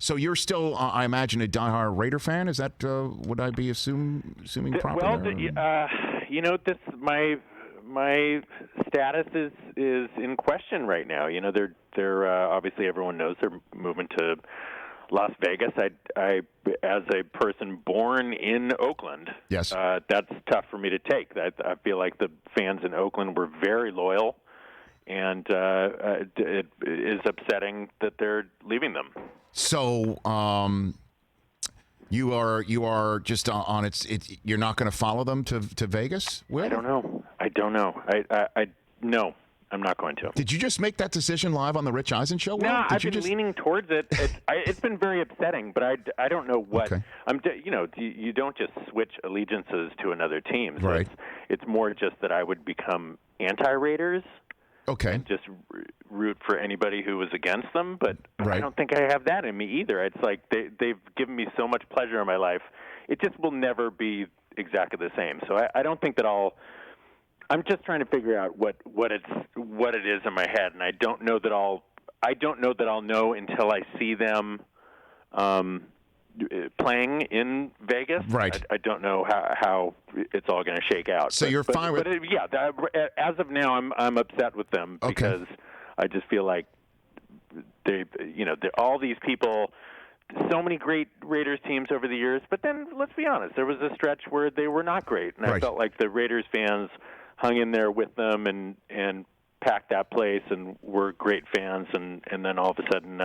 So you're still, I imagine, a diehard Raider fan. Is that would I be assuming properly? Well, this my status is in question right now. They're obviously everyone knows they're moving to Las Vegas. I as a person born in Oakland, yes, that's tough for me to take. I feel like the fans in Oakland were very loyal, and it is upsetting that they're leaving them. So you are just on it's you're not going to follow them to Vegas? Will? I don't know. No, I'm not going to. Did you just make that decision live on the Rich Eisen Show? Will? No, I've been leaning towards it. It's been very upsetting, but I don't know what. Okay. You don't just switch allegiances to another team. So right. It's more just that I would become anti-Raiders. Okay. And just root for anybody who was against them, but right. I don't think I have that in me either. It's like they've given me so much pleasure in my life. It just will never be exactly the same. So I don't think that I'm just trying to figure out what it is in my head, and I don't know that I'll know until I see them playing in Vegas. Right. I don't know how it's all going to shake out. So you're fine with as of now, I'm upset with them because I just feel like all these people, so many great Raiders teams over the years. But then let's be honest, there was a stretch where they were not great, and I felt like the Raiders fans hung in there with them and packed that place and were great fans, and then all of a sudden,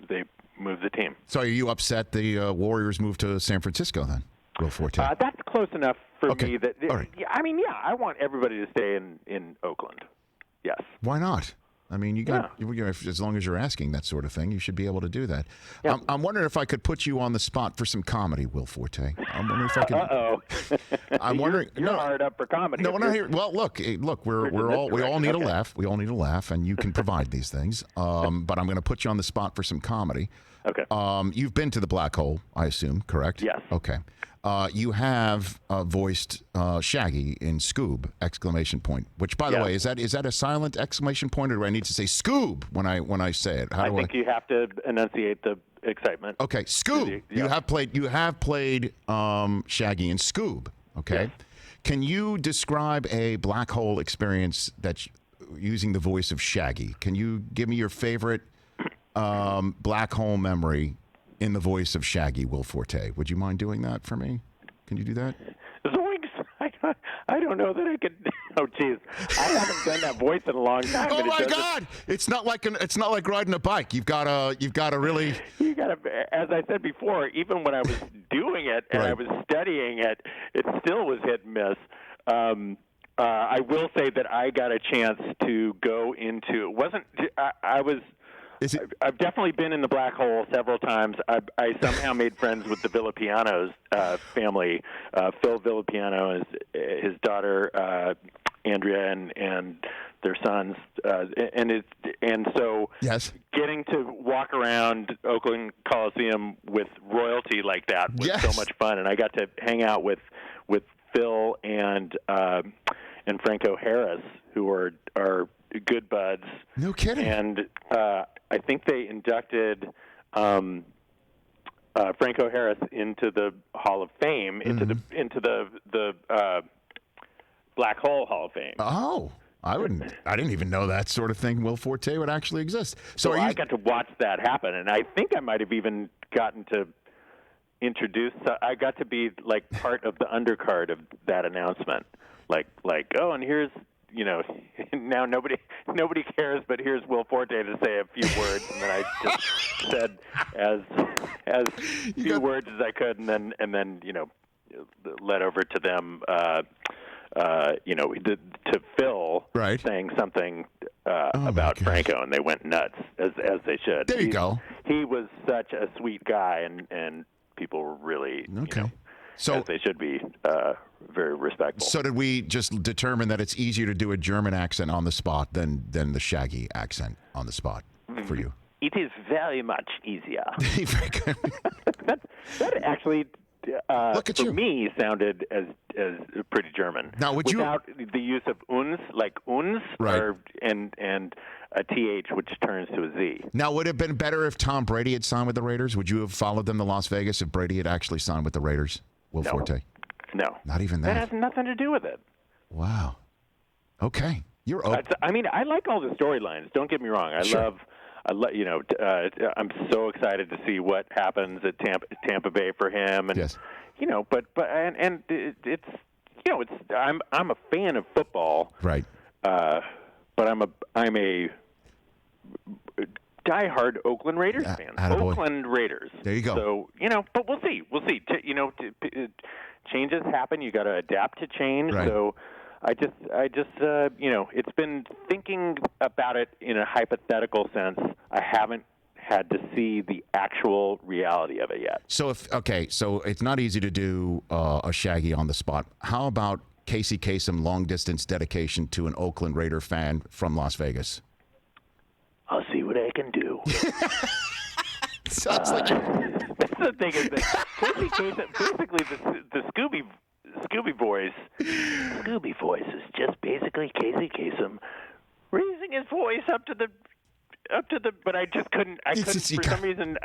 they moved the team. So are you upset the Warriors moved to San Francisco then, Will Forte? That's close enough for me. That all right. I want everybody to stay in Oakland. Yes. Why not? I mean, as long as you're asking that sort of thing, you should be able to do that. Yeah. I'm wondering if I could put you on the spot for some comedy, Will Forte. I'm wondering if I could. I'm wondering. You're hard up for comedy. No, not here. Well, look, we all need a laugh. We all need a laugh, and you can provide these things. But I'm going to put you on the spot for some comedy. Okay. You've been to the Black Hole, I assume, correct? Yes. Okay. You have voiced Shaggy in Scoob! ! Which, by the way, is that a silent exclamation point, or do I need to say Scoob! when I say it? I think you have to enunciate the excitement. Okay, Scoob! You have played Shaggy in Scoob! Okay. Yes. Can you describe a Black Hole experience that's using the voice of Shaggy? Can you give me your favorite Black Hole memory in the voice of Shaggy, Will Forte? Would you mind doing that for me? Can you do that? Zoinks! I don't know that I could. Oh, geez, I haven't done that voice in a long time. Oh my God! It's not like riding a bike. You've got to really. You got to. As I said before, even when I was doing it and I was studying it, it still was hit and miss. I will say that I got a chance to go into. It wasn't. I was. I've definitely been in the Black Hole several times. I somehow made friends with the Villapiano's family. Phil Villapiano, his daughter Andrea, and their sons, and so yes. Getting to walk around Oakland Coliseum with royalty like that was so much fun, and I got to hang out with Phil and Franco Harris, who are good buds. No kidding. And I think they inducted Franco Harris into the Hall of Fame, into the Black Hole Hall of Fame. Oh, I didn't even know that sort of thing, Will Forte, would actually exist. So I got to watch that happen, and I think I might have even gotten to introduce. I got to be like part of the undercard of that announcement. Like, oh, and here's. Now nobody cares, but here's Will Forte to say a few words, and then I just said as few words as I could, and then led over to them, to Phil saying something about Franco, and they went nuts as they should. There you go. He was such a sweet guy, and people were really as they should be, very respectful. So did we just determine that it's easier to do a German accent on the spot than the Shaggy accent on the spot for you? It is very much easier. Very good. that actually, for me, sounded as pretty German. Now, without the use of uns, like uns, right? a TH which turns to a Z. Now, would it have been better if Tom Brady had signed with the Raiders? Would you have followed them to Las Vegas if Brady had actually signed with the Raiders? Will Forte? No. Not even that? That has nothing to do with it. Wow. Okay. You're open. I mean, I like all the storylines. Don't get me wrong. I'm so excited to see what happens at Tampa Bay for him, and yes. I'm a fan of football, right? But I'm a diehard Oakland Raiders fan. Oakland Raiders. There you go. So but we'll see. Changes happen. You got to adapt to change. Right. So I just it's been thinking about it in a hypothetical sense. I haven't had to see the actual reality of it yet. So it's not easy to do a Shaggy on the spot. How about Casey Kasem long distance dedication to an Oakland Raider fan from Las Vegas? I'll see what I can do. Sounds like that's the thing is that Casey Kasem, basically the Scooby voice. Scooby voice is just basically Casey Kasem raising his voice up to the. But I just couldn't. For some reason,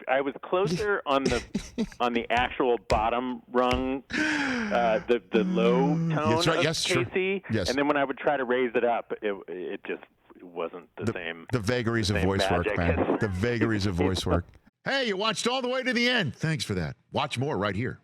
I was closer on the actual bottom rung, the low tone of Casey. Yes. And then when I would try to raise it up, it just wasn't the same. The vagaries of voice magic. work, man. The vagaries of voice work. Hey, you watched all the way to the end. Thanks for that. Watch more right here.